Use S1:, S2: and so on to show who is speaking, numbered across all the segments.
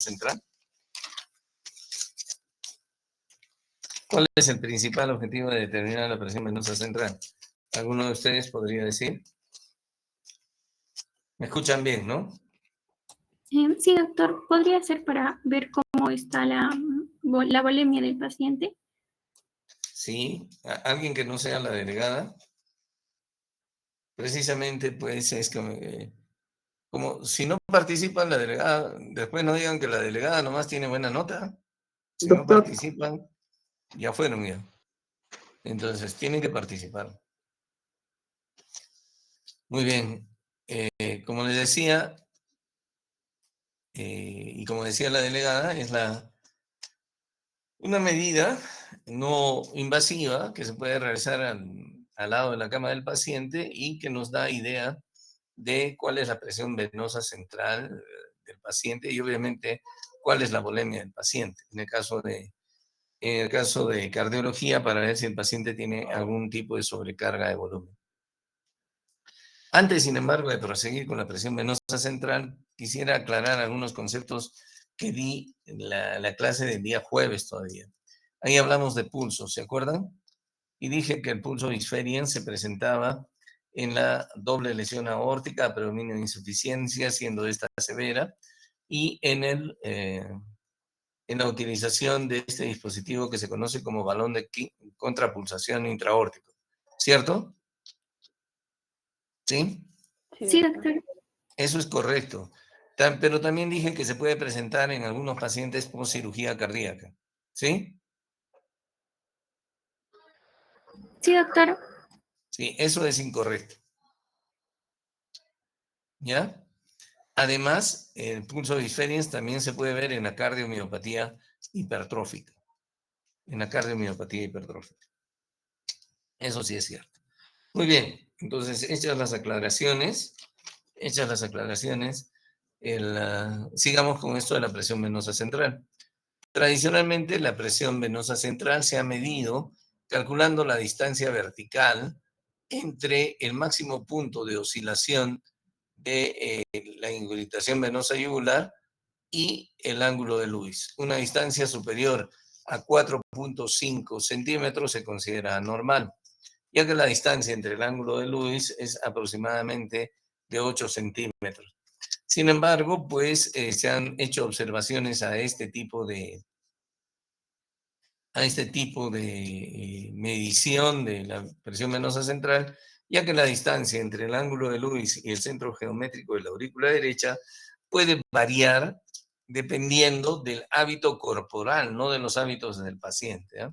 S1: central? ¿Cuál es el principal objetivo de determinar la presión venosa central? ¿Alguno de ustedes podría decir? ¿Me escuchan bien, no?
S2: Sí, doctor, ¿podría ser para ver cómo está la volemia del paciente?
S1: Sí, alguien que no sea la delegada. Precisamente, pues, es como si no participan la delegada, después no digan que la delegada nomás tiene buena nota. Si no
S3: Doctor,
S1: participan, ya fueron ya. Entonces, tienen que participar. Muy bien. Como les decía, y como decía la delegada, es una medida no invasiva que se puede realizar al lado de la cama del paciente y que nos da idea de cuál es la presión venosa central del paciente y obviamente cuál es la volemia del paciente. En el caso de cardiología, para ver si el paciente tiene algún tipo de sobrecarga de volumen. Antes, sin embargo, de proseguir con la presión venosa central, quisiera aclarar algunos conceptos que di en la clase del día jueves todavía. Ahí hablamos de pulso, ¿se acuerdan? Y dije que el pulso Bisferian se presentaba en la doble lesión aórtica, predominio de insuficiencia, siendo esta severa, y en la utilización de este dispositivo que se conoce como balón de contrapulsación intraórtico. ¿Cierto? ¿Sí?
S2: Sí, doctor.
S1: Eso es correcto. Pero también dije que se puede presentar en algunos pacientes post cirugía cardíaca. ¿Sí?
S2: Sí, doctor.
S1: Sí, eso es incorrecto. ¿Ya? Además, el pulso Bisferiens también se puede ver en la cardiomiopatía hipertrófica. En la cardiomiopatía hipertrófica. Eso sí es cierto. Muy bien, entonces, hechas las aclaraciones, sigamos con esto de la presión venosa central. Tradicionalmente, la presión venosa central se ha medido calculando la distancia vertical entre el máximo punto de oscilación de la ingurgitación venosa yugular y el ángulo de Lewis. Una distancia superior a 4.5 centímetros se considera anormal, ya que la distancia entre el ángulo de Lewis es aproximadamente de 8 centímetros. Sin embargo, pues se han hecho observaciones a este tipo de medición de la presión venosa central, ya que la distancia entre el ángulo de Lewis y el centro geométrico de la aurícula derecha puede variar dependiendo del hábito corporal, no de los hábitos del paciente, ¿eh?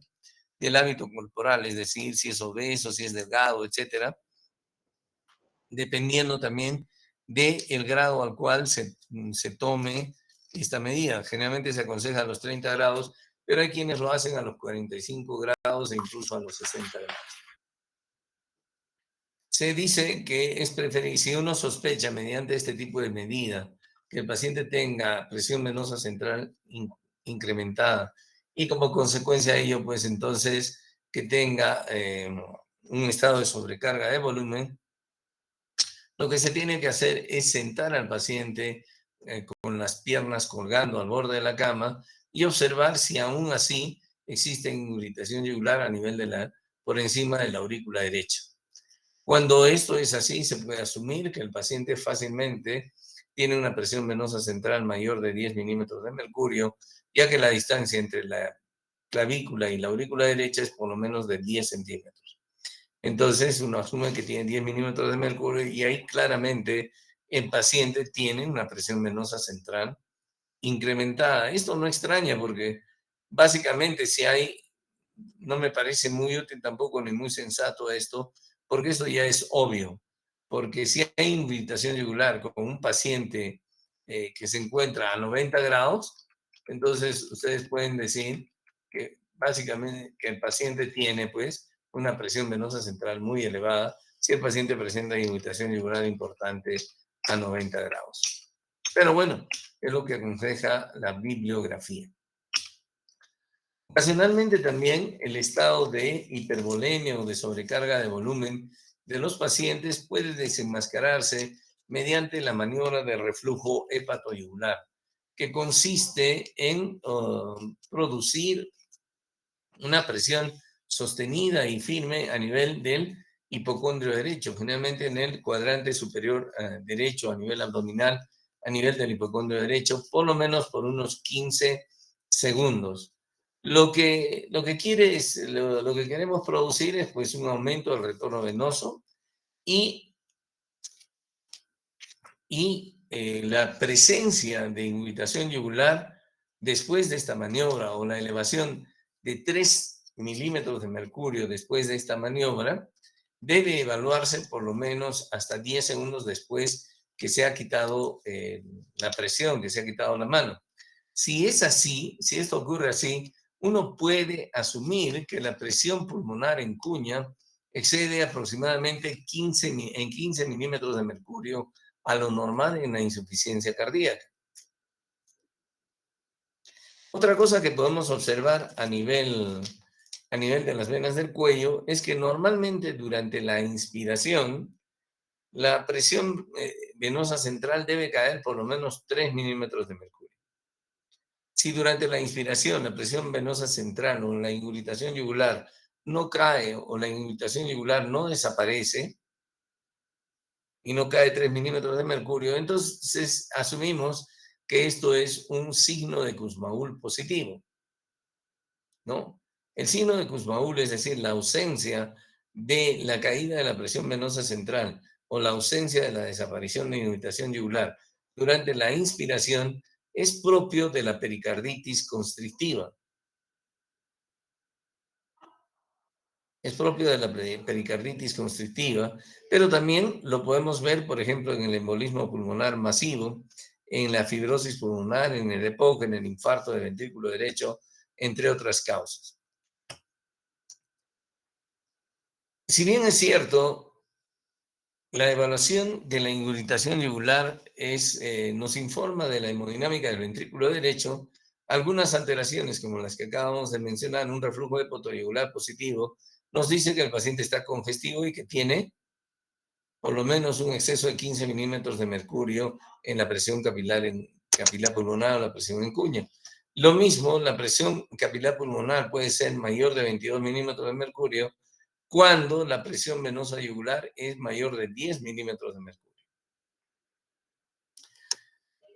S1: Del hábito corporal, es decir, si es obeso, si es delgado, etcétera, dependiendo también del grado al cual se tome esta medida. Generalmente se aconseja a los 30 grados, pero hay quienes lo hacen a los 45 grados e incluso a los 60 grados. Se dice que es preferible, si uno sospecha mediante este tipo de medida que el paciente tenga presión venosa central incrementada y como consecuencia de ello, pues entonces que tenga un estado de sobrecarga de volumen, lo que se tiene que hacer es sentar al paciente con las piernas colgando al borde de la cama y observar si aún así existe ingurgitación yugular a nivel por encima de la aurícula derecha. Cuando esto es así, se puede asumir que el paciente fácilmente tiene una presión venosa central mayor de 10 milímetros de mercurio, ya que la distancia entre la clavícula y la aurícula derecha es por lo menos de 10 centímetros. Entonces, uno asume que tiene 10 milímetros de mercurio y ahí claramente el paciente tiene una presión venosa central incrementada. Esto no extraña porque básicamente no me parece muy útil tampoco ni muy sensato esto, porque esto ya es obvio. Porque si hay invitación yugular con un paciente que se encuentra a 90 grados, entonces ustedes pueden decir que básicamente que el paciente tiene pues una presión venosa central muy elevada si el paciente presenta invitación yugular importante a 90 grados. Pero bueno, es lo que aconseja la bibliografía. Ocasionalmente también el estado de hipervolemia o de sobrecarga de volumen de los pacientes puede desenmascararse mediante la maniobra de reflujo hepatoyugular, que consiste en producir una presión sostenida y firme a nivel del hipocondrio derecho, generalmente en el cuadrante superior derecho, a nivel abdominal, a nivel del hipocondrio derecho, por lo menos por unos 15 segundos. Lo que queremos producir es pues un aumento del retorno venoso y la presencia de invitación yugular después de esta maniobra o la elevación de 3 milímetros de mercurio después de esta maniobra debe evaluarse por lo menos hasta 10 segundos después que se ha quitado la presión, que se ha quitado la mano. Si es así, si esto ocurre así, uno puede asumir que la presión pulmonar en cuña excede aproximadamente 15 milímetros de mercurio a lo normal en la insuficiencia cardíaca. Otra cosa que podemos observar a nivel de las venas del cuello es que normalmente durante la inspiración la presión venosa central debe caer por lo menos 3 milímetros de mercurio. Si durante la inspiración la presión venosa central o la ingurgitación yugular no cae o la ingurgitación yugular no desaparece y no cae 3 milímetros de mercurio, entonces asumimos que esto es un signo de Kussmaul positivo, ¿no? El signo de Kussmaul, es decir, la ausencia de la caída de la presión venosa central o la ausencia de la desaparición de ingurgitación yugular durante la inspiración, es propio de la pericarditis constrictiva. Es propio de la pericarditis constrictiva, pero también lo podemos ver, por ejemplo, en el embolismo pulmonar masivo, en la fibrosis pulmonar, en el EPOC, en el infarto del ventrículo derecho, entre otras causas. Si bien es cierto, la evaluación de la ingurgitación yugular nos informa de la hemodinámica del ventrículo derecho, algunas alteraciones como las que acabamos de mencionar, un reflujo hepatoyugular positivo, nos dice que el paciente está congestivo y que tiene por lo menos un exceso de 15 milímetros de mercurio en la presión capilar pulmonar o la presión en cuña. Lo mismo, la presión capilar pulmonar puede ser mayor de 22 milímetros de mercurio cuando la presión venosa yugular es mayor de 10 milímetros de mercurio.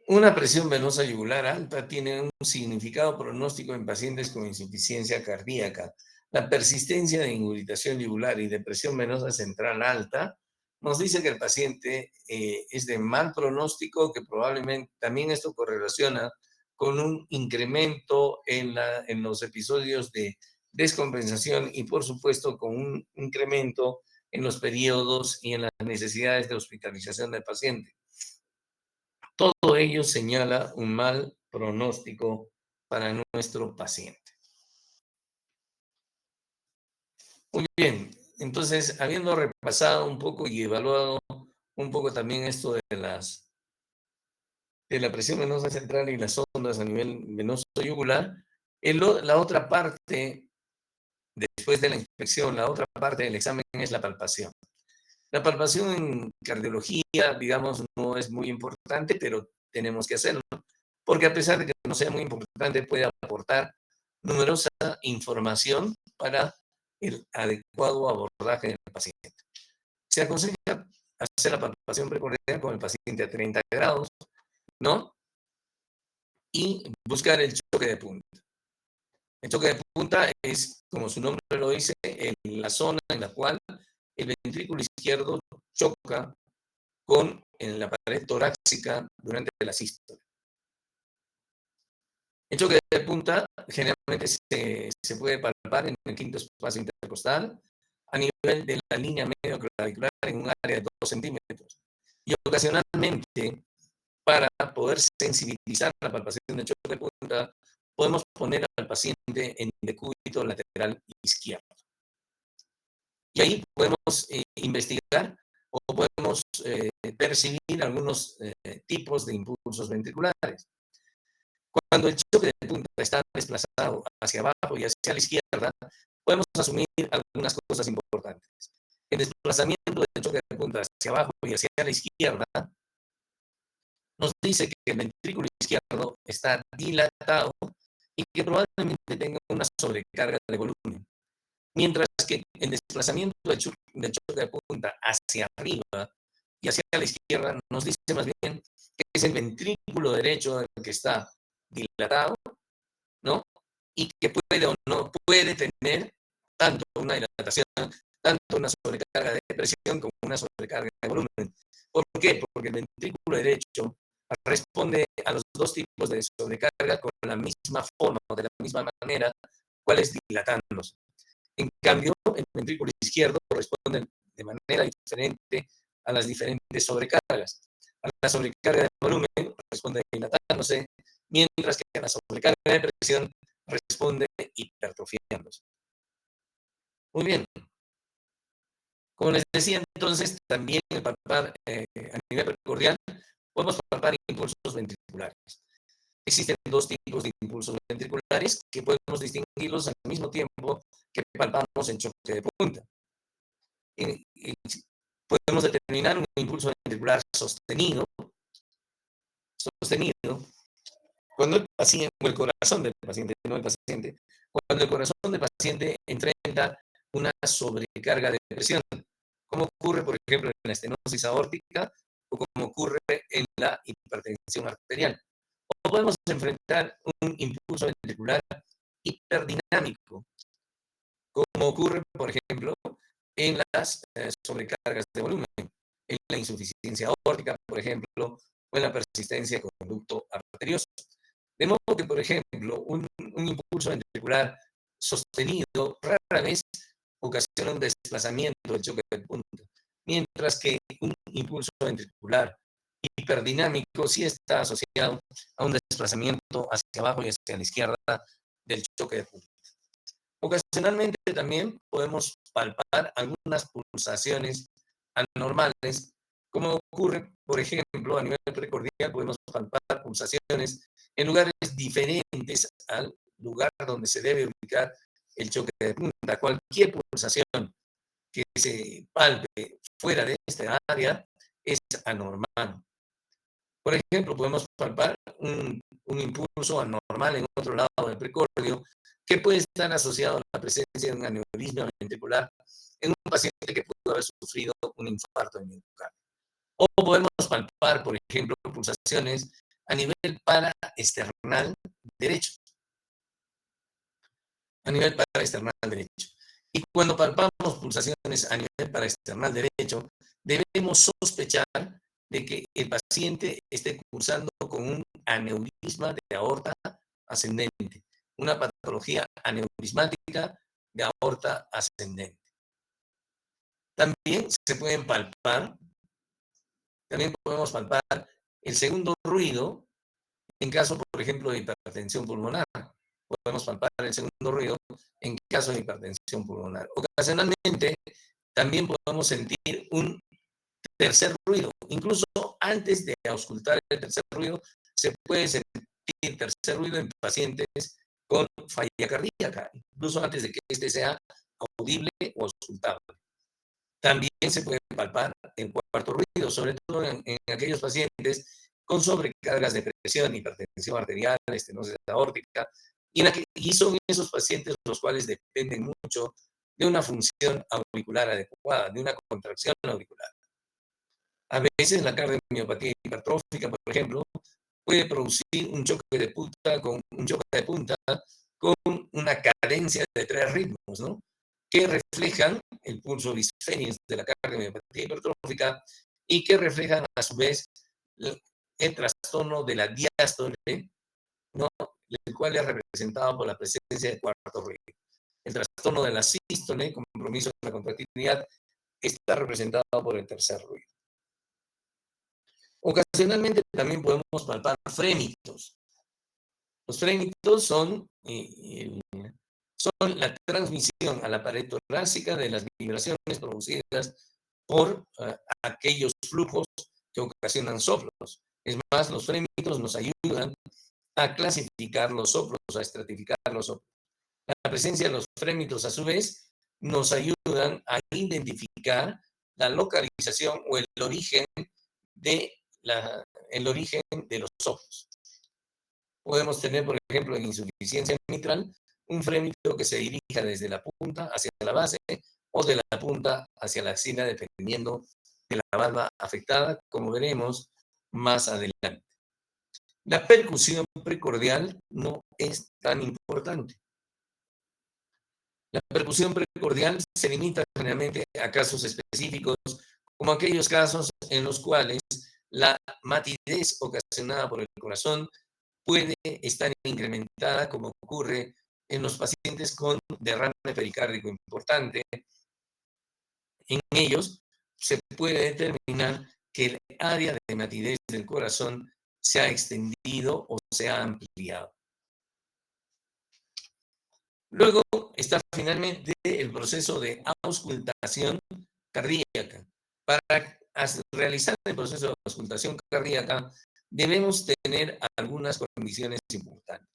S1: Una presión venosa yugular alta tiene un significado pronóstico en pacientes con insuficiencia cardíaca. La persistencia de ingurgitación yugular y de presión venosa central alta nos dice que el paciente es de mal pronóstico, que probablemente también esto correlaciona con un incremento en los episodios de descompensación y, por supuesto, con un incremento en los periodos y en las necesidades de hospitalización del paciente. Todo ello señala un mal pronóstico para nuestro paciente. Muy bien, entonces, habiendo repasado un poco y evaluado un poco también esto de la presión venosa central y las ondas a nivel venoso yugular, la otra parte, después de la inspección, la otra parte del examen es la palpación. La palpación en cardiología, digamos, no es muy importante, pero tenemos que hacerlo, porque a pesar de que no sea muy importante, puede aportar numerosa información para el adecuado abordaje del paciente. Se aconseja hacer la palpación precordial con el paciente a 30 grados, ¿no? Y buscar el choque de punta. El choque de punta es, como su nombre lo dice, en la zona en la cual el ventrículo izquierdo choca en la pared torácica durante la sístole. El choque de punta generalmente se puede palpar en el quinto espacio intercostal a nivel de la línea medio clavicular en un área de 2 centímetros. Y ocasionalmente, para poder sensibilizar la palpación del choque de punta, podemos poner al paciente en decúbito lateral izquierdo. Y ahí podemos investigar o podemos percibir algunos tipos de impulsos ventriculares. Cuando el choque de punta está desplazado hacia abajo y hacia la izquierda, podemos asumir algunas cosas importantes. El desplazamiento del choque de punta hacia abajo y hacia la izquierda nos dice que el ventrículo izquierdo está dilatado y que probablemente tenga una sobrecarga de volumen. Mientras que el desplazamiento del choque de punta hacia arriba y hacia la izquierda nos dice más bien que es el ventrículo derecho el que está dilatado, ¿no? Y que puede o no puede tener tanto una dilatación, tanto una sobrecarga de presión como una sobrecarga de volumen. ¿Por qué? Porque el ventrículo derecho responde a los dos tipos de sobrecarga con la misma forma o de la misma manera, cuál es dilatándose. En cambio, el ventrículo izquierdo responde de manera diferente a las diferentes sobrecargas. A la sobrecarga de volumen responde dilatándose, mientras que a la sobrecarga de presión responde hipertrofiándose. Muy bien. Como les decía entonces, también el palpar a nivel precordial, podemos palpar impulsos ventriculares. Existen dos tipos de impulsos ventriculares que podemos distinguirlos al mismo tiempo que palpamos el choque de punta. Podemos determinar un impulso ventricular sostenido cuando el paciente, o el corazón del paciente, no el paciente, cuando el corazón del paciente enfrenta una sobrecarga de presión, como ocurre, por ejemplo, en la estenosis aórtica o como ocurre en la hipertensión arterial. O podemos enfrentar un impulso ventricular hiperdinámico, como ocurre, por ejemplo, en las sobrecargas de volumen, en la insuficiencia aórtica, por ejemplo, o en la persistencia de conducto arterioso. De modo que, por ejemplo, un impulso ventricular sostenido rara vez ocasiona un desplazamiento del choque de punta, mientras que un impulso ventricular hiperdinámico sí está asociado a un desplazamiento hacia abajo y hacia la izquierda del choque de punta. Ocasionalmente también podemos palpar algunas pulsaciones anormales, como ocurre, por ejemplo, a nivel precordial, podemos palpar pulsaciones en lugares diferentes al lugar donde se debe ubicar el choque de punta. Cualquier pulsación que se palpe fuera de esta área es anormal. Por ejemplo, podemos palpar un impulso anormal en otro lado del precordio que puede estar asociado a la presencia de un aneurisma ventricular en un paciente que pudo haber sufrido un infarto de miocardio. O podemos palpar, por ejemplo, pulsaciones a nivel paraesternal derecho. A nivel paraesternal derecho. Y cuando palpamos pulsaciones a nivel paraesternal derecho, debemos sospechar de que el paciente esté cursando con un aneurisma de aorta ascendente, una patología aneurismática de aorta ascendente. También se pueden palpar, también podemos palpar el segundo ruido en caso, por ejemplo, de hipertensión pulmonar. Podemos palpar el segundo ruido en caso de hipertensión pulmonar. Ocasionalmente, también podemos sentir un tercer ruido. Incluso antes de auscultar el tercer ruido, se puede sentir tercer ruido en pacientes con falla cardíaca, incluso antes de que este sea audible o auscultable. También se puede palpar el cuarto ruido, sobre todo en aquellos pacientes con sobrecargas de presión, hipertensión arterial, estenosis aórtica, y son esos pacientes los cuales dependen mucho de una función auricular adecuada, de una contracción auricular. A veces la cardiomiopatía hipertrófica, por ejemplo, puede producir un choque de punta con una cadencia de 3 ritmos, ¿no? Que reflejan el pulso disfenius de la cardiomiopatía hipertrófica y que reflejan a su vez el trastorno de la diástole, ¿no? El cual es representado por la presencia de cuarto ruido. El trastorno de la sístole, compromiso de la contractilidad, está representado por el tercer ruido. Ocasionalmente también podemos palpar frémitos. Los frémitos son la transmisión a la pared torácica de las vibraciones producidas por aquellos flujos que ocasionan soplos. Es más, los frémitos nos ayudan a clasificar los soplos, a estratificar los soplos. La presencia de los frémitos, a su vez, nos ayudan a identificar la localización o el origen de el origen de los ojos. Podemos tener, por ejemplo, en insuficiencia mitral, un frémito que se dirija desde la punta hacia la base o de la punta hacia la axila, dependiendo de la valva afectada, como veremos más adelante. La percusión precordial no es tan importante. La percusión precordial se limita generalmente a casos específicos, como aquellos casos en los cuales la matidez ocasionada por el corazón puede estar incrementada, como ocurre en los pacientes con derrame pericárdico importante. En ellos se puede determinar que el área de matidez del corazón se ha extendido o se ha ampliado. Luego está finalmente el proceso de auscultación cardíaca. Para realizar el proceso de auscultación cardíaca debemos tener algunas condiciones importantes.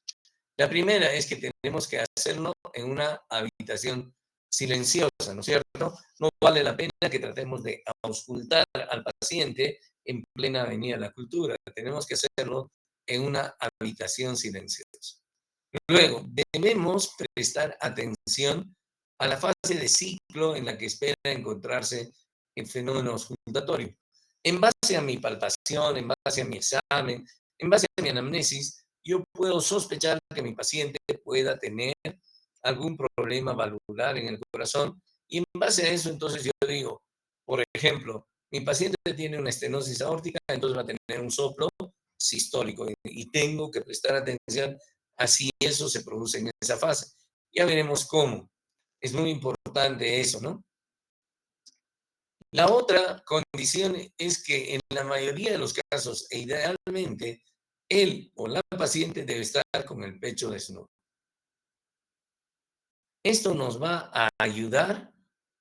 S1: La primera es que tenemos que hacerlo en una habitación silenciosa, ¿no es cierto? No vale la pena que tratemos de auscultar al paciente en plena Avenida de la Cultura. Tenemos que hacerlo en una habitación silenciosa. Luego, debemos prestar atención a la fase de ciclo en la que espera encontrarse el fenómeno auscultatorio. En base a mi palpación, en base a mi examen, en base a mi anamnesis, yo puedo sospechar que mi paciente pueda tener algún problema valvular en el corazón y en base a eso entonces yo digo, por ejemplo, mi paciente tiene una estenosis aórtica, entonces va a tener un soplo sistólico y tengo que prestar atención a si eso se produce en esa fase. Ya veremos cómo. Es muy importante eso, ¿no? La otra condición es que en la mayoría de los casos, e idealmente, él o la paciente debe estar con el pecho desnudo. Esto nos va a ayudar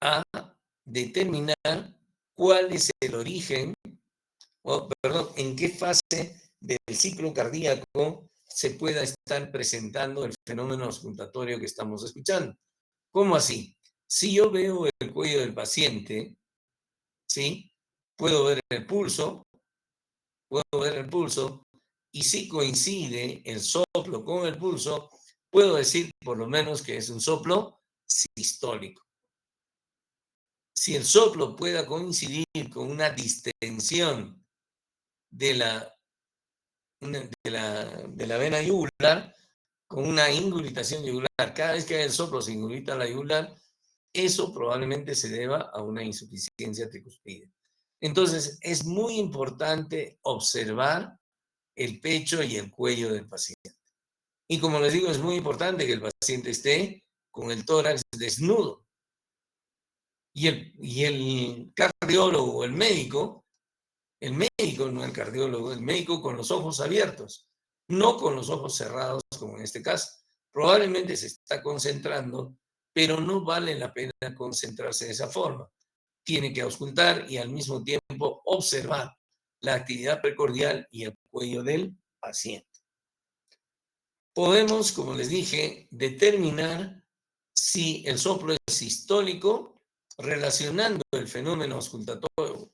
S1: a determinar cuál es el origen, o perdón, en qué fase del ciclo cardíaco se pueda estar presentando el fenómeno auscultatorio que estamos escuchando. ¿Cómo así? Si yo veo el cuello del paciente, ¿sí? Puedo ver el pulso, y si coincide el soplo con el pulso, puedo decir por lo menos que es un soplo sistólico. Si el soplo pueda coincidir con una distensión de la vena yugular, con una ingurgitación yugular, cada vez que hay el soplo se ingurgita la yugular, eso probablemente se deba a una insuficiencia tricuspide. Entonces, es muy importante observar el pecho y el cuello del paciente. Y como les digo, es muy importante que el paciente esté con el tórax desnudo. Y el cardiólogo o el médico, no el cardiólogo, el médico con los ojos abiertos, no con los ojos cerrados como en este caso. Probablemente se está concentrando, pero no vale la pena concentrarse de esa forma. Tiene que auscultar y al mismo tiempo observar la actividad precordial y el cuello del paciente. Podemos, como les dije, determinar si el soplo es sistólico relacionando el fenómeno auscultatorio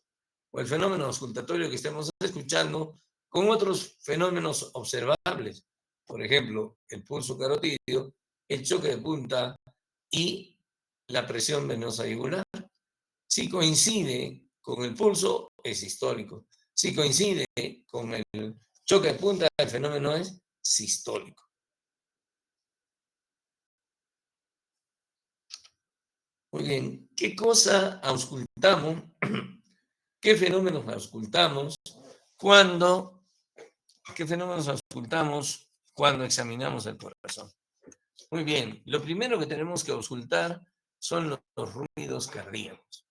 S1: o el fenómeno auscultatorio que estemos escuchando con otros fenómenos observables. Por ejemplo, el pulso carotídeo, el choque de punta y la presión venosa yugular. Si coincide con el pulso, es sistólico. Si coincide con el choque de punta, el fenómeno es sistólico. Muy bien, ¿qué cosa auscultamos? ¿Qué fenómenos auscultamos cuando, examinamos el corazón? Muy bien, lo primero que tenemos que auscultar son los ruidos cardíacos.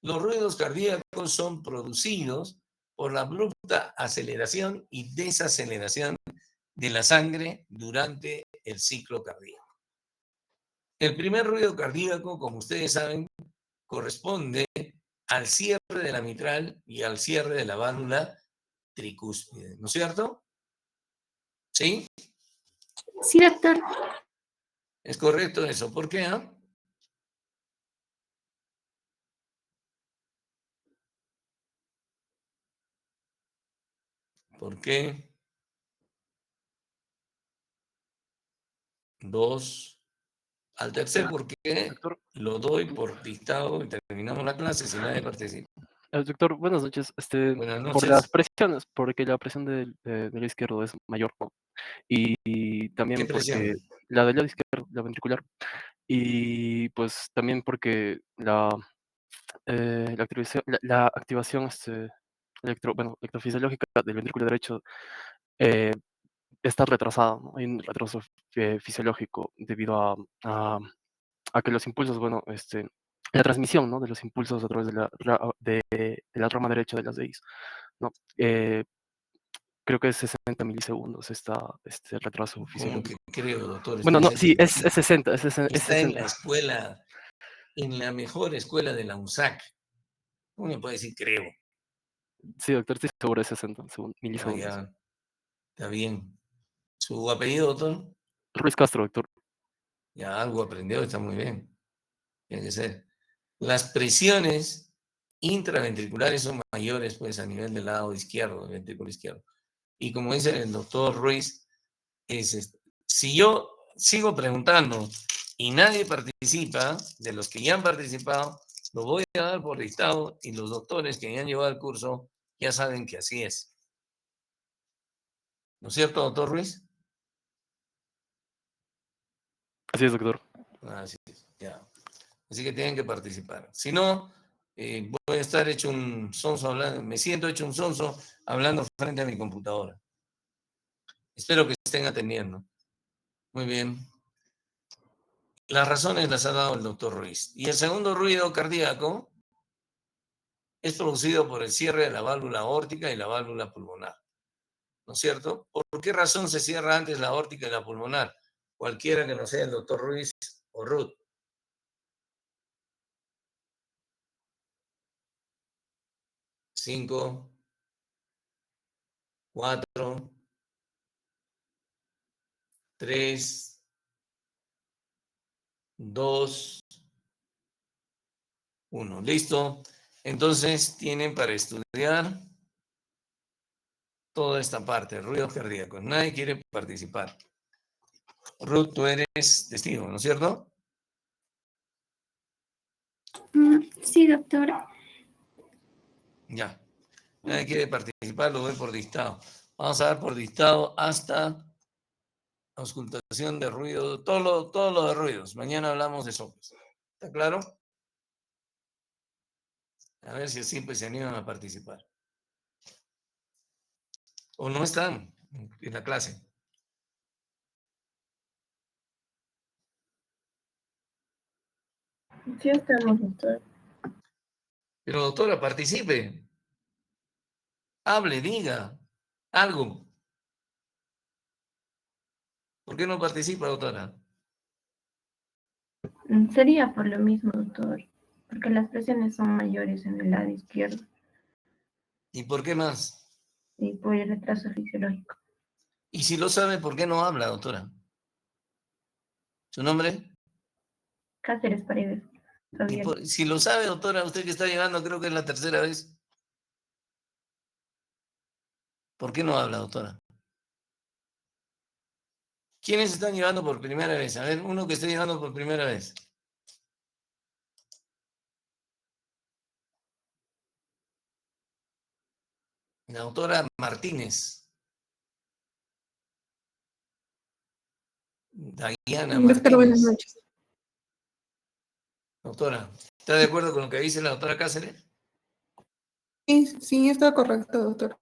S1: Los ruidos cardíacos son producidos por la abrupta aceleración y desaceleración de la sangre durante el ciclo cardíaco. El primer ruido cardíaco, como ustedes saben, corresponde al cierre de la mitral y al cierre de la válvula tricúspide, ¿no es cierto? ¿Sí?
S2: Sí, doctor.
S1: Es correcto eso. ¿Por qué? ¿Por qué? 2. Al tercer, ¿por qué?
S3: Doctor,
S1: Lo doy por dictado y terminamos la clase si nadie participa.
S3: doctor, buenas noches.
S1: Buenas
S3: Por las
S1: noches.
S3: presiones, porque la presión del izquierdo es mayor, ¿no? Y
S1: ¿Qué
S3: también porque
S1: presión?
S3: la del lado izquierdo, la ventricular, y pues también porque la activación electrofisiológica del ventrículo derecho eh, está retrasada, ¿no? Hay un retraso fisiológico debido a que los impulsos, la transmisión, ¿no? De los impulsos a través de la rama derecha de las DIs, ¿no? Creo que es 60 milisegundos este retraso
S1: ¿Cómo que
S3: fisiológico.
S1: creo, doctor?
S3: Bueno,
S1: Estoy
S3: no, sí,
S1: seguro.
S3: es 60, es
S1: Está en la
S3: 60.
S1: escuela, en la mejor escuela de la UNSAC. ¿Cómo me puede decir creo?
S3: Sí, doctor, estoy seguro, es 60
S1: Ah,
S3: milisegundos.
S1: ya, está bien. ¿Su apellido, doctor?
S3: Ruiz Castro, doctor.
S1: Ya algo aprendió, está muy bien. Tiene que ser. Las presiones intraventriculares son mayores, pues, a nivel del lado izquierdo, del ventrículo izquierdo. Y como dice el doctor Ruiz, si yo sigo preguntando y nadie participa, de los que ya han participado, lo voy a dar por dictado y los doctores que ya han llevado el curso ya saben que así es. ¿No es cierto, doctor Ruiz?
S3: Así es, doctor.
S1: Así es, ya. Así que tienen que participar. Si no, voy a estar hecho un sonso hablando, me siento hecho un sonso hablando frente a mi computadora. Espero que estén atendiendo. Muy bien. Las razones las ha dado el doctor Ruiz. Y el segundo ruido cardíaco es producido por el cierre de la válvula aórtica y la válvula pulmonar. ¿No es cierto? ¿Por qué razón se cierra antes la aórtica y la pulmonar? Cualquiera que no sea el doctor Ruiz o Ruth. 5, 4, 3, 2, 1. ¿Listo? Entonces tienen para estudiar toda esta parte, ruidos cardíacos. Nadie quiere participar. Ruth, tú eres testigo, ¿no es cierto?
S2: Sí, doctor.
S1: Ya. Nadie quiere participar, lo doy por dictado. Vamos a dar por dictado hasta auscultación de ruido, todo lo de ruidos. Mañana hablamos de soplos. ¿Está claro? A ver si así pues se animan a participar. O no están en la clase.
S2: Sí, estamos, doctor.
S1: Pero doctora, participe. Hable, diga algo. ¿Por qué no participa, doctora?
S2: Sería por lo mismo, doctor, porque las presiones son mayores en el lado izquierdo
S1: ¿Y por qué más?
S2: y por el retraso fisiológico.
S1: Y si lo sabe, ¿por qué no habla, doctora? ¿Su nombre?
S2: Cáceres Paredes, Fabián.
S1: Si lo sabe, doctora, usted que está llegando, creo que es la tercera vez. ¿Por qué no habla, doctora? ¿Quiénes están llegando por primera vez? A ver, uno que esté llegando por primera vez. La doctora Martínez. Dayana
S4: Doctor, buenas
S1: Martínez.
S4: noches.
S1: Doctora, ¿está de acuerdo con lo que dice la doctora Cáceres?
S4: Sí, sí, está correcto, doctor.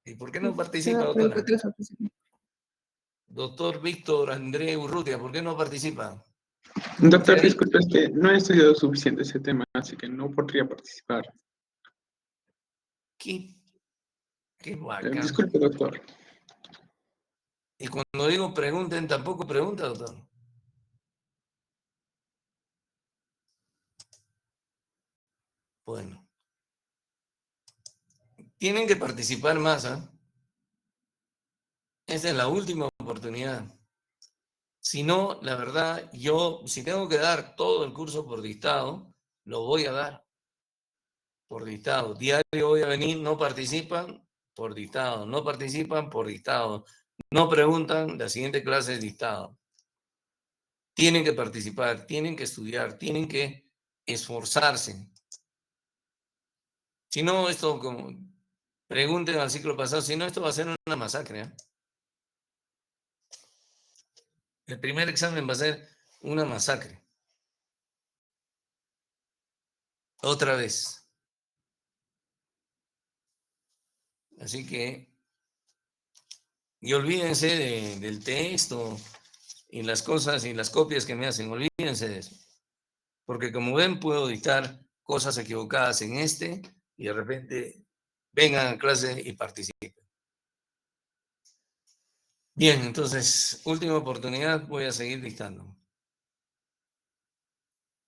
S1: ¿Y por qué no
S4: Se
S1: participa,
S4: da por el
S1: doctora?
S4: retraso físico.
S1: Doctor Víctor André Urrutia, ¿por qué no participa?
S5: Doctor,
S1: ¿Sí?
S5: disculpe, es que no he estudiado suficiente ese tema, así que no podría participar.
S1: Qué bacán.
S5: Disculpe, doctor.
S1: Y cuando digo pregunten, tampoco pregunta, doctor. Bueno. Tienen que participar más, ¿ah? Esta es la última oportunidad. Si no, la verdad, yo, si tengo que dar todo el curso por dictado, lo voy a dar por dictado. Diario voy a venir, no participan, por dictado. No participan por dictado. No preguntan, la siguiente clase es dictado. Tienen que participar, tienen que estudiar, tienen que esforzarse. Si no, esto, como pregunten al ciclo pasado, si no, esto va a ser una masacre, ¿eh? El primer examen va a ser una masacre. Otra vez. Así que, y olvídense del texto y las cosas y las copias que me hacen, olvídense de eso. Porque como ven, puedo dictar cosas equivocadas en este y de repente vengan a clase y participen. Bien, entonces, última oportunidad, voy a seguir dictando.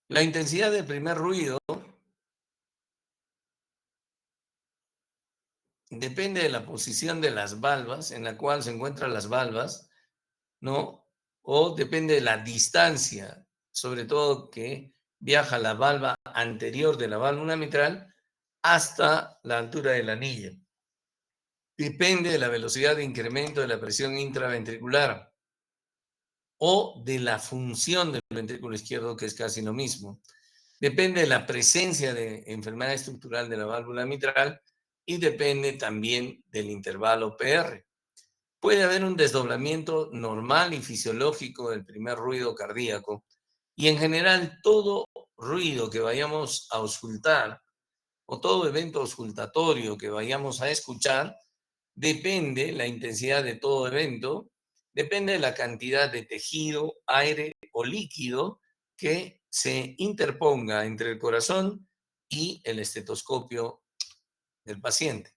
S1: La intensidad del primer ruido depende de la posición de las valvas, en la cual se encuentran las valvas, ¿no? O depende de la distancia, sobre todo que viaja la valva anterior de la válvula mitral hasta la altura del anillo. Depende de la velocidad de incremento de la presión intraventricular o de la función del ventrículo izquierdo, que es casi lo mismo. Depende de la presencia de enfermedad estructural de la válvula mitral y depende también del intervalo PR. Puede haber un desdoblamiento normal y fisiológico del primer ruido cardíaco y en general todo ruido que vayamos a auscultar o todo evento auscultatorio que vayamos a escuchar depende la intensidad de todo evento, depende de la cantidad de tejido, aire o líquido que se interponga entre el corazón y el estetoscopio del paciente.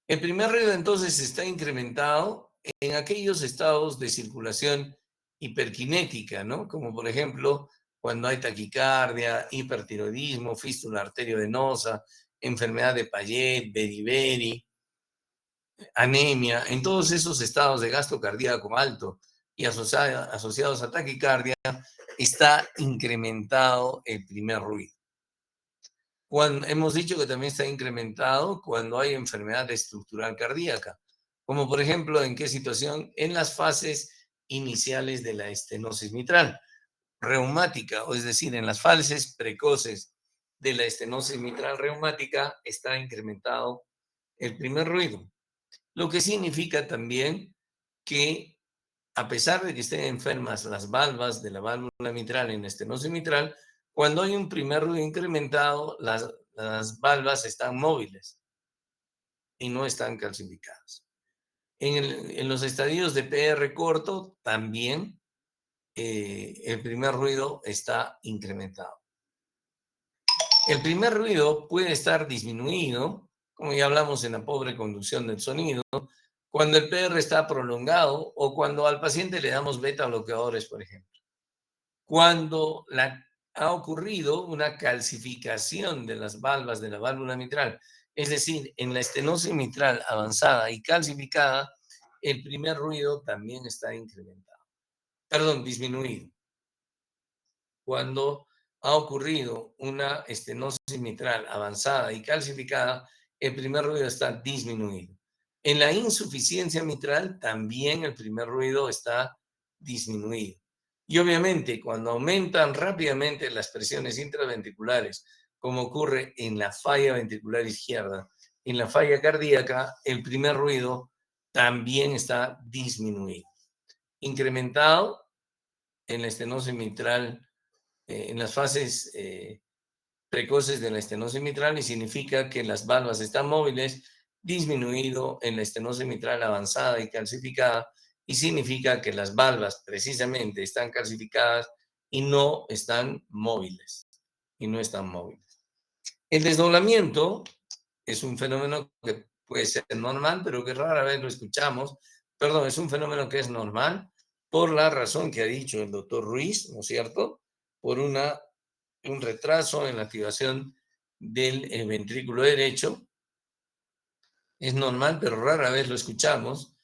S1: El primer ruido entonces está incrementado en aquellos estados de circulación hiperkinética, ¿no? Como por ejemplo cuando hay taquicardia, hipertiroidismo, fístula arteriovenosa, enfermedad de Payet, beriberi, anemia, en todos esos estados de gasto cardíaco alto y asociados a taquicardia, está incrementado el primer ruido. Hemos dicho que también está incrementado cuando hay enfermedad estructural cardíaca, como por ejemplo, ¿en qué situación? En las fases iniciales de la estenosis mitral reumática, o es decir, en las fases precoces de la estenosis mitral reumática está incrementado el primer ruido. Lo que significa también que a pesar de que estén enfermas las valvas de la válvula mitral en estenosis mitral, cuando hay un primer ruido incrementado, las valvas están móviles y no están calcificadas. En los estadios de PR corto también el primer ruido está incrementado. El primer ruido puede estar disminuido, como ya hablamos en la pobre conducción del sonido, cuando el PR está prolongado o cuando al paciente le damos beta bloqueadores, por ejemplo. Cuando ha ocurrido una calcificación de las valvas de la válvula mitral, es decir, en la estenosis mitral avanzada y calcificada, el primer ruido también está disminuido. Cuando ha ocurrido una estenosis mitral avanzada y calcificada, el primer ruido está disminuido. En la insuficiencia mitral también el primer ruido está disminuido. Y obviamente cuando aumentan rápidamente las presiones intraventriculares, como ocurre en la falla ventricular izquierda, en la falla cardíaca, el primer ruido también está disminuido. Incrementado en la estenosis mitral, en las fases precoces de la estenosis mitral, y significa que las valvas están móviles, disminuido en la estenosis mitral avanzada y calcificada, y significa que las valvas precisamente están calcificadas y no están móviles. El desdoblamiento es un fenómeno que puede ser normal, pero que rara vez lo escuchamos. Perdón, es un fenómeno que es normal por la razón que ha dicho el doctor Ruiz, ¿no es cierto? Por un retraso en la activación del ventrículo derecho. Es normal, pero rara vez lo escuchamos.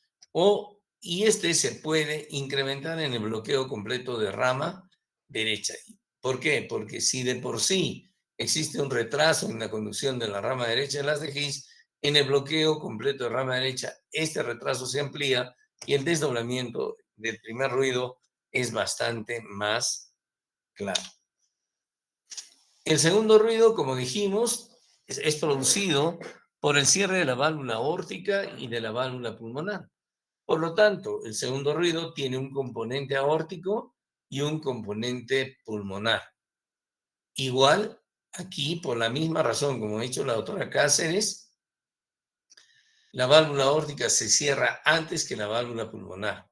S1: Y este se puede incrementar en el bloqueo completo de rama derecha. ¿Por qué? Porque si de por sí existe un retraso en la conducción de la rama derecha de las de His, En el bloqueo completo de rama derecha, este retraso se amplía y el desdoblamiento del primer ruido es bastante más claro. El segundo ruido, como dijimos, es producido por el cierre de la válvula aórtica y de la válvula pulmonar. Por lo tanto, el segundo ruido tiene un componente aórtico y un componente pulmonar. Igual, aquí, por la misma razón, como ha dicho la doctora Cáceres, la válvula aórtica se cierra antes que la válvula pulmonar.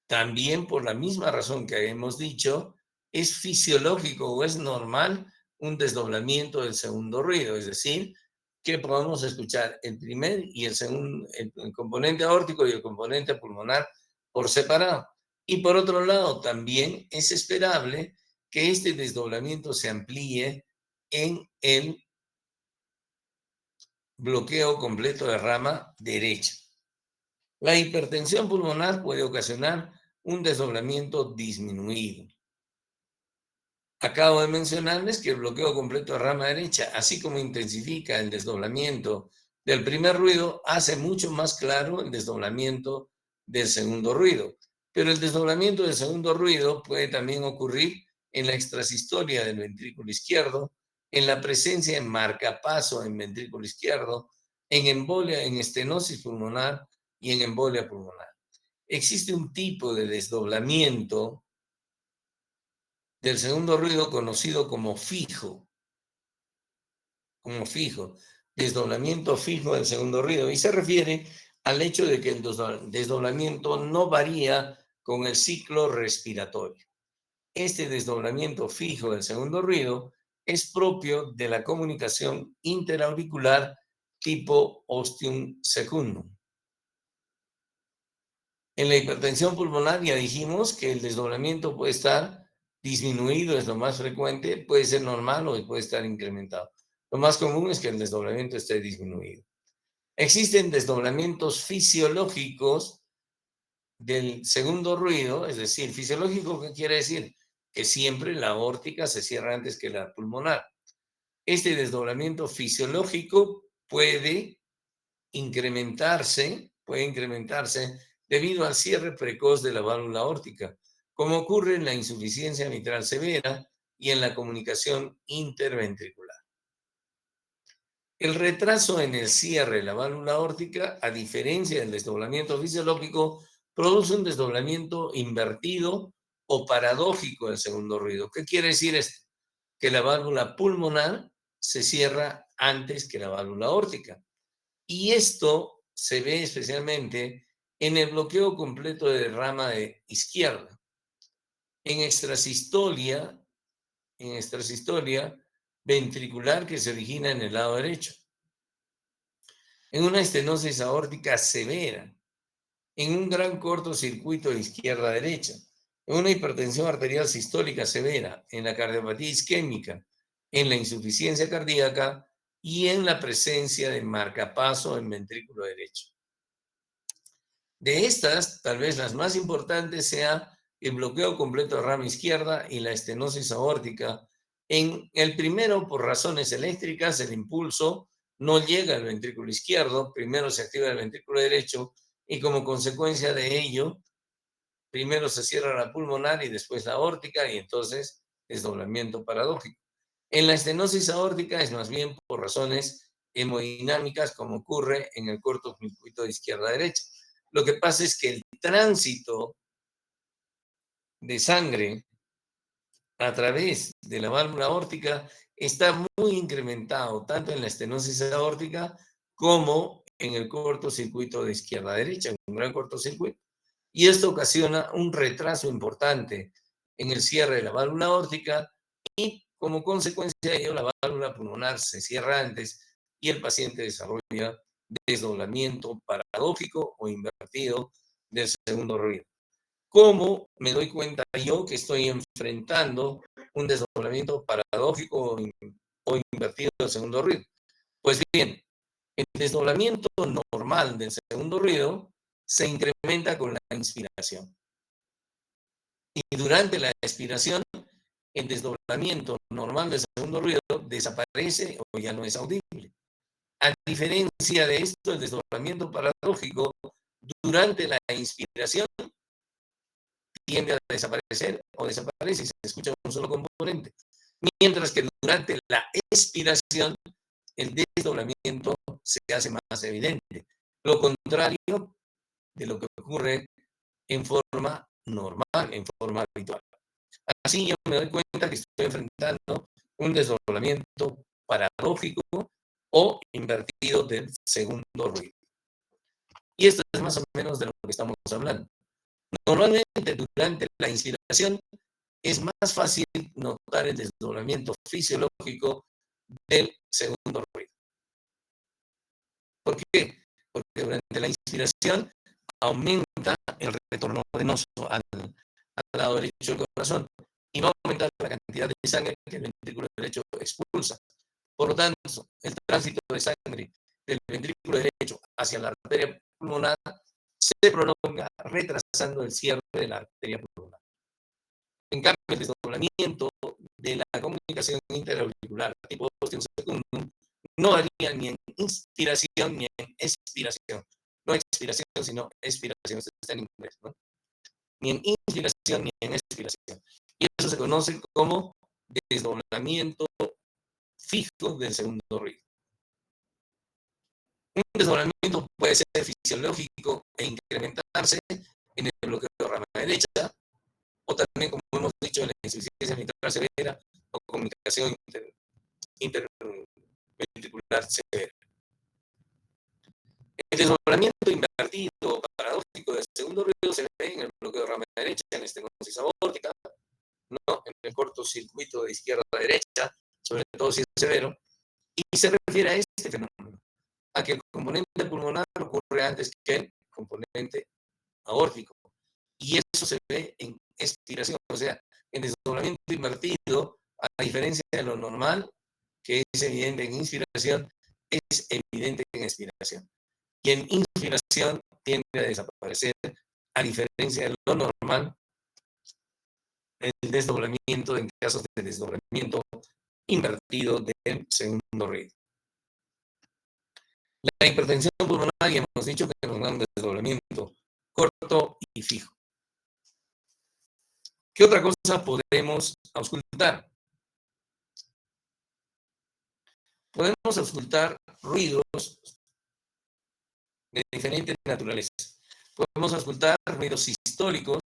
S1: También por la misma razón que hemos dicho, es fisiológico o es normal un desdoblamiento del segundo ruido, es decir, que podamos escuchar el primer y el segundo, el componente aórtico y el componente pulmonar por separado. Y por otro lado, también es esperable que este desdoblamiento se amplíe en el bloqueo completo de rama derecha. La hipertensión pulmonar puede ocasionar un desdoblamiento disminuido. Acabo de mencionarles que el bloqueo completo de rama derecha, así como intensifica el desdoblamiento del primer ruido, hace mucho más claro el desdoblamiento del segundo ruido. Pero el desdoblamiento del segundo ruido puede también ocurrir en la extrasistolia del ventrículo izquierdo, en la presencia de marcapaso en ventrículo izquierdo, en embolia, en estenosis pulmonar y en embolia pulmonar. Existe un tipo de desdoblamiento del segundo ruido conocido como fijo, desdoblamiento fijo del segundo ruido, y se refiere al hecho de que el desdoblamiento no varía con el ciclo respiratorio. Este desdoblamiento fijo del segundo ruido es propio de la comunicación interauricular tipo ostium secundum. En la hipertensión pulmonar ya dijimos que el desdoblamiento puede estar disminuido, es lo más frecuente, puede ser normal o puede estar incrementado. Lo más común es que el desdoblamiento esté disminuido. Existen desdoblamientos fisiológicos del segundo ruido, es decir, fisiológico, ¿qué quiere decir? Que siempre la aórtica se cierra antes que la pulmonar. Este desdoblamiento fisiológico puede incrementarse debido al cierre precoz de la válvula aórtica, como ocurre en la insuficiencia mitral severa y en la comunicación interventricular. El retraso en el cierre de la válvula aórtica, a diferencia del desdoblamiento fisiológico, produce un desdoblamiento invertido o paradójico del segundo ruido. ¿Qué quiere decir esto? Que la válvula pulmonar se cierra antes que la válvula aórtica. Y esto se ve especialmente en el bloqueo completo de rama izquierda. En extrasistolia ventricular que se origina en el lado derecho. En una estenosis aórtica severa. En un gran cortocircuito de izquierda a derecha. En una hipertensión arterial sistólica severa. En la cardiopatía isquémica. En la insuficiencia cardíaca y en la presencia de marcapaso en ventrículo derecho. De estas, tal vez las más importantes sea el bloqueo completo de rama izquierda y la estenosis aórtica. En el primero, por razones eléctricas, el impulso no llega al ventrículo izquierdo, primero se activa el ventrículo derecho y como consecuencia de ello, primero se cierra la pulmonar y después la aórtica y entonces desdoblamiento paradójico. En la estenosis aórtica es más bien por razones hemodinámicas como ocurre en el cortocircuito de izquierda a derecha. Lo que pasa es que el tránsito de sangre a través de la válvula aórtica está muy incrementado, tanto en la estenosis aórtica como en el cortocircuito de izquierda a derecha, un gran cortocircuito. Y esto ocasiona un retraso importante en el cierre de la válvula aórtica y como consecuencia de ello la válvula pulmonar se cierra antes y el paciente desarrolla desdoblamiento paradójico o invertido del segundo ruido. ¿Cómo me doy cuenta yo que estoy enfrentando un desdoblamiento paradójico o invertido del segundo ruido? Pues bien, el desdoblamiento normal del segundo ruido se incrementa con la inspiración. Y durante la expiración, el desdoblamiento normal del segundo ruido desaparece o ya no es audible. A diferencia de esto, el desdoblamiento paradójico durante la inspiración tiende a desaparecer o desaparece y se escucha un solo componente. Mientras que durante la expiración, el desdoblamiento se hace más evidente. Lo contrario de lo que ocurre en forma normal, en forma habitual. Así yo me doy cuenta que estoy enfrentando un desdoblamiento paradójico o invertido del segundo ruido. Y esto es más o menos de lo que estamos hablando. Normalmente durante la inspiración es más fácil notar el desdoblamiento fisiológico del segundo ruido. ¿Por qué? Porque durante la inspiración aumenta el retorno venoso al lado derecho del corazón y va a aumentar la cantidad de sangre que el ventrículo derecho expulsa. Por lo tanto, el tránsito de sangre del ventrículo derecho hacia la arteria pulmonar se prolonga retrasando el cierre de la arteria pulmonar. En cambio, el desdoblamiento de la comunicación interauricular tipo ostium secundum no varía ni en inspiración ni en expiración. No expiración, sino expiración. Esto está en inglés, ¿no? Ni en inspiración ni en expiración. Y eso se conoce como desdoblamiento fijo del segundo ruido. Un desdoblamiento puede ser fisiológico e incrementarse en el bloqueo de rama derecha, o también, como hemos dicho, en la insuficiencia mitral severa o comunicación interventricular severa. El desdoblamiento invertido paradójico del segundo ruido se ve en el bloqueo de rama derecha, en la estenosis aórtica, ¿no? En el cortocircuito de izquierda a derecha, sobre todo si es severo, y se refiere a este fenómeno, a que el componente pulmonar ocurre antes que el componente aórtico. Y eso se ve en expiración, o sea, en desdoblamiento invertido, a diferencia de lo normal, que es evidente en inspiración, es evidente en expiración. Y en inspiración tiende a desaparecer, a diferencia de lo normal, el desdoblamiento en casos de desdoblamiento invertido del segundo ruido. La hipertensión pulmonar, ya hemos dicho que nos da un desdoblamiento corto y fijo. ¿Qué otra cosa podemos auscultar? Podemos auscultar ruidos de diferentes naturaleza. Podemos auscultar ruidos sistólicos.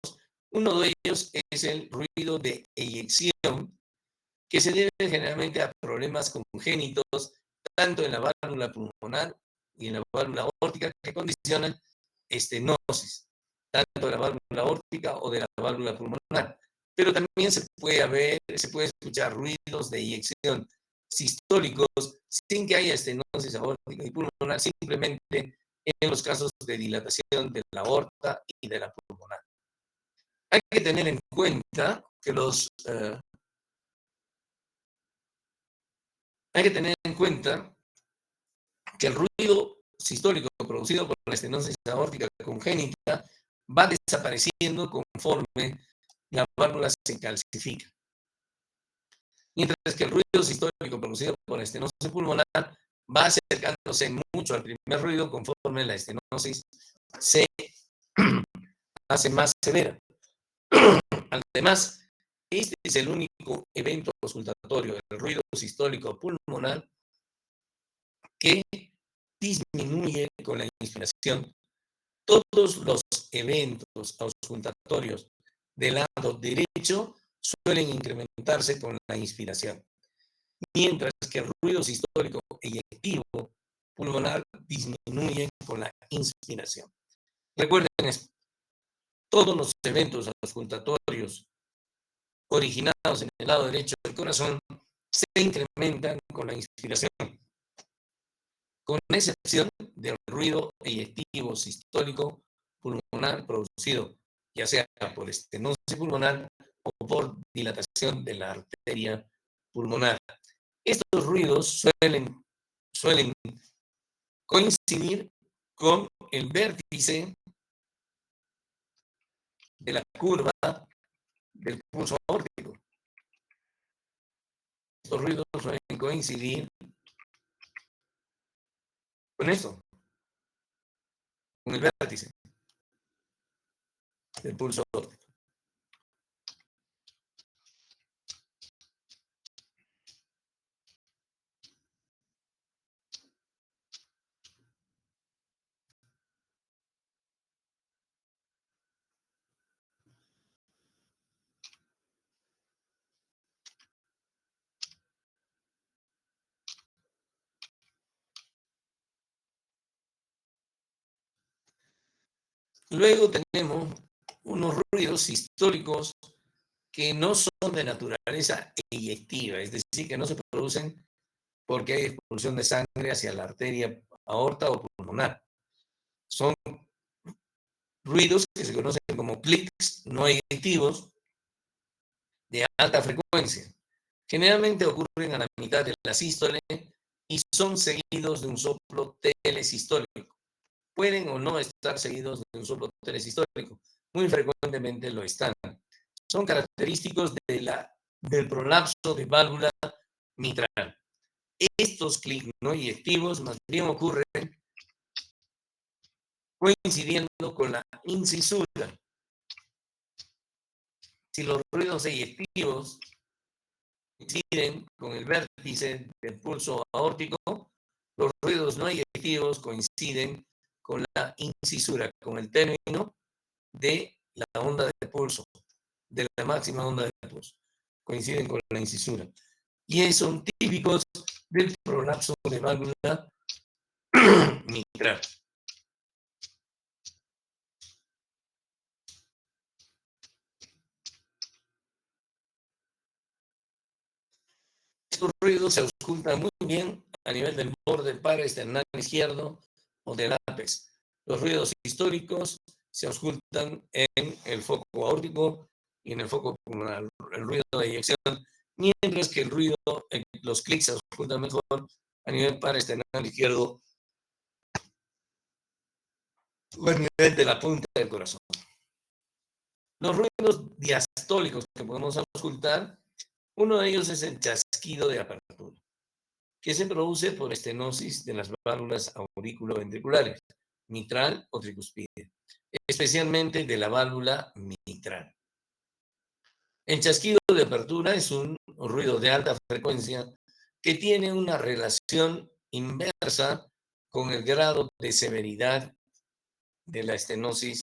S1: Uno de ellos es el ruido de eyección, que se debe generalmente a problemas congénitos, tanto en la válvula pulmonar y en la válvula aórtica, que condicionan estenosis, tanto de la válvula aórtica o de la válvula pulmonar. Pero también se puede escuchar ruidos de eyección sistólicos sin que haya estenosis aórtica y pulmonar, simplemente en los casos de dilatación de la aorta y de la pulmonar. Hay que tener en cuenta que el ruido sistólico producido por la estenosis aórtica congénita va desapareciendo conforme la válvula se calcifica. Mientras que el ruido sistólico producido por la estenosis pulmonar va acercándose mucho al primer ruido conforme la estenosis se hace más severa. Además, este es el único evento auscultatorio del ruido sistólico pulmonar que disminuye con la inspiración. Todos los eventos auscultatorios del lado derecho suelen incrementarse con la inspiración, mientras que el ruido sistólico eyectivo pulmonar disminuye con la inspiración. Recuerden esto, todos los eventos auscultatorios originados en el lado derecho del corazón se incrementan con la inspiración, con excepción del ruido eyectivo sistólico pulmonar producido ya sea por estenosis pulmonar o por dilatación de la arteria pulmonar. Estos ruidos suelen coincidir con el vértice de la curva del pulso aórtico. Estos ruidos suelen coincidir con esto, con el vértice del pulso óptico. Luego tenemos unos ruidos históricos que no son de naturaleza eyectiva, es decir, que no se producen porque hay expulsión de sangre hacia la arteria aorta o pulmonar. Son ruidos que se conocen como clics no eyectivos de alta frecuencia. Generalmente ocurren a la mitad de la sístole y son seguidos de un soplo telesistólico. Pueden o no estar seguidos de un soplo telesistólico. Muy frecuentemente lo están. Son característicos del prolapso de válvula mitral. Estos clics no eyectivos más bien ocurren coincidiendo con la incisura. Si los ruidos eyectivos coinciden con el vértice del pulso aórtico, los ruidos no eyectivos coinciden con la incisura, con el término de la onda de pulso, de la máxima onda de pulso. Coinciden con la incisura. Y son típicos del prolapso de válvula mitral. Estos ruidos se auscultan muy bien a nivel del borde paraesternal izquierdo o del ápex. Los ruidos históricos se auscultan en el foco aórtico y en el foco pulmonar, el ruido de eyección, mientras que los clics se auscultan mejor a nivel paraesternal izquierdo o a nivel de la punta del corazón. Los ruidos diastólicos que podemos auscultar, uno de ellos es el chasquido de apertura, que se produce por estenosis de las válvulas auriculoventriculares, mitral o tricuspide, especialmente de la válvula mitral. El chasquido de apertura es un ruido de alta frecuencia que tiene una relación inversa con el grado de severidad de la estenosis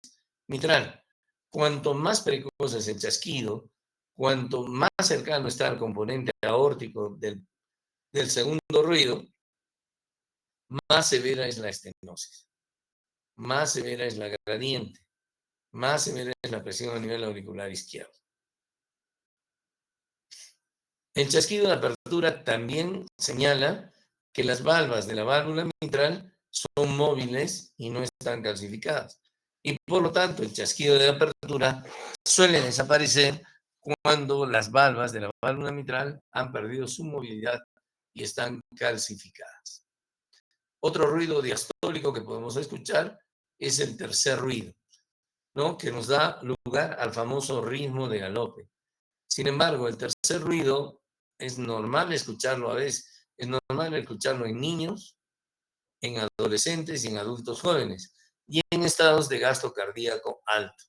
S1: mitral. Cuanto más precoz es el chasquido, cuanto más cercano está al componente aórtico del segundo ruido, más severa es la estenosis, más severa es la gradiente, más severa es la presión a nivel auricular izquierdo. El chasquido de apertura también señala que las valvas de la válvula mitral son móviles y no están calcificadas. Y por lo tanto, el chasquido de apertura suele desaparecer cuando las valvas de la válvula mitral han perdido su movilidad y están calcificadas. Otro ruido diastólico que podemos escuchar es el tercer ruido, ¿no? Que nos da lugar al famoso ritmo de galope. Sin embargo, el tercer ruido es normal escucharlo a veces, es normal escucharlo en niños, en adolescentes y en adultos jóvenes, y en estados de gasto cardíaco alto.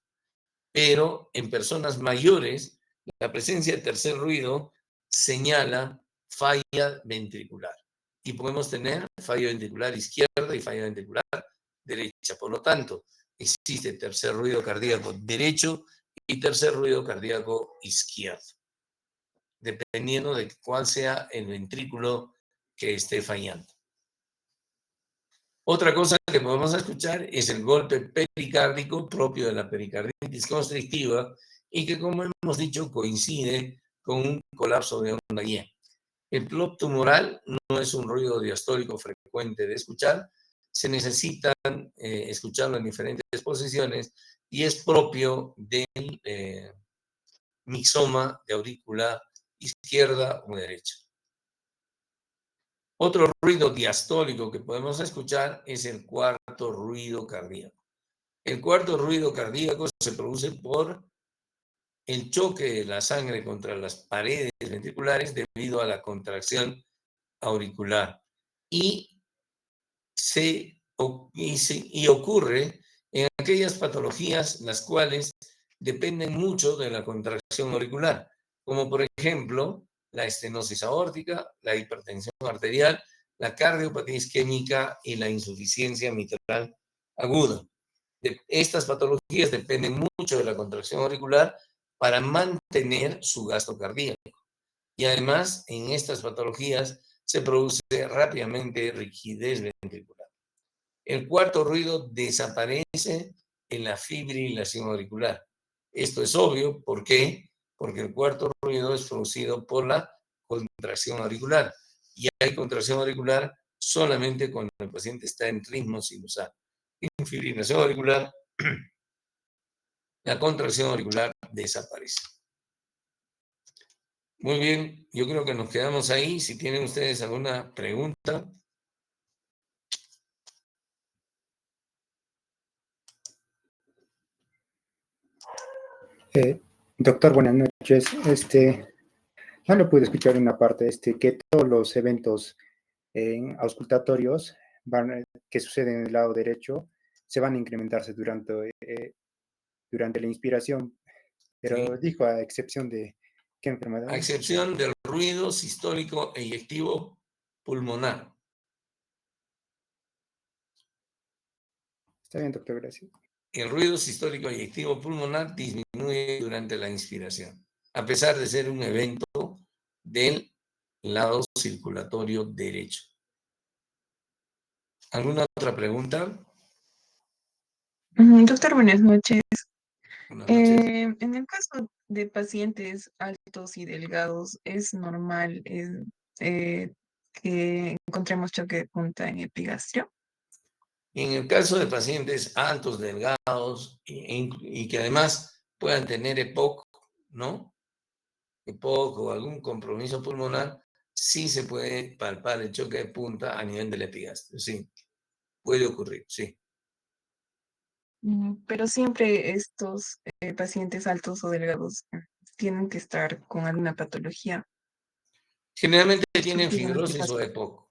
S1: Pero en personas mayores, la presencia de tercer ruido señala falla ventricular. Y podemos tener falla ventricular izquierda y falla ventricular derecha. Por lo tanto, existe tercer ruido cardíaco derecho y tercer ruido cardíaco izquierdo, dependiendo de cuál sea el ventrículo que esté fallando. Otra cosa que podemos escuchar es el golpe pericárdico propio de la pericarditis constrictiva y que, como hemos dicho, coincide con un colapso de onda guía. El plop tumoral no es un ruido diastólico frecuente de escuchar, se necesitan escucharlo en diferentes posiciones y es propio del mixoma de aurícula izquierda o derecha. Otro ruido diastólico que podemos escuchar es el cuarto ruido cardíaco. El cuarto ruido cardíaco se produce por el choque de la sangre contra las paredes ventriculares debido a la contracción auricular y y ocurre en aquellas patologías las cuales dependen mucho de la contracción auricular, como por ejemplo la estenosis aórtica, la hipertensión arterial, la cardiopatía isquémica y la insuficiencia mitral aguda. Estas patologías dependen mucho de la contracción auricular para mantener su gasto cardíaco. Y además, en estas patologías se produce rápidamente rigidez ventricular. El cuarto ruido desaparece en la fibrilación auricular. Esto es obvio, ¿por qué? Porque el cuarto ruido es producido por la contracción auricular. Y hay contracción auricular solamente cuando el paciente está en ritmo sinusal. En fibrilación auricular, la contracción auricular desaparece. Muy bien, yo creo que nos quedamos ahí. Si tienen ustedes alguna pregunta.
S6: Doctor, buenas noches. No lo pude escuchar una parte, que todos los eventos auscultatorios que suceden en el lado derecho se van a incrementarse durante la inspiración, pero
S1: Sí.
S6: dijo a excepción de qué enfermedad.
S1: A excepción del ruido sistólico e eyectivo pulmonar.
S6: Está bien, doctor, gracias.
S1: El ruido sistólico eyectivo pulmonar disminuye durante la inspiración, a pesar de ser un evento del lado circulatorio derecho. ¿Alguna otra pregunta?
S4: Doctor, buenas noches.
S1: Buenas noches.
S4: En el caso de pacientes altos y delgados, ¿es normal que encontremos choque de punta en epigastrio?
S1: En el caso de pacientes altos, delgados y que además puedan tener EPOC, ¿no? EPOC o algún compromiso pulmonar, sí se puede palpar el choque de punta a nivel del epigastrio, sí. Puede ocurrir, sí.
S4: Pero siempre estos pacientes altos o delgados tienen que estar con alguna patología.
S1: Generalmente tienen
S4: Sufrir una
S1: fibrosis o
S4: amputación.
S1: EPOC,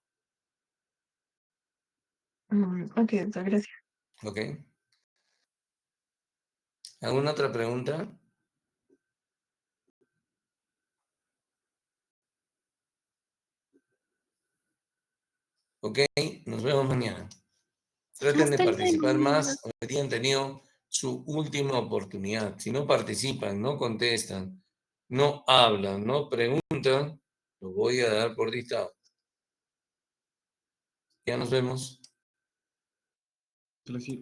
S4: Ok, doctor, gracias.
S1: ¿ok? ¿Alguna otra pregunta? Ok, nos vemos mañana. Traten de
S2: Hasta
S1: participar
S2: luego.
S1: más. Hoy día han tenido su última oportunidad. Si no participan, no contestan, no hablan, no preguntan, lo voy a dar por dictado. Ya nos vemos.
S5: Gracias.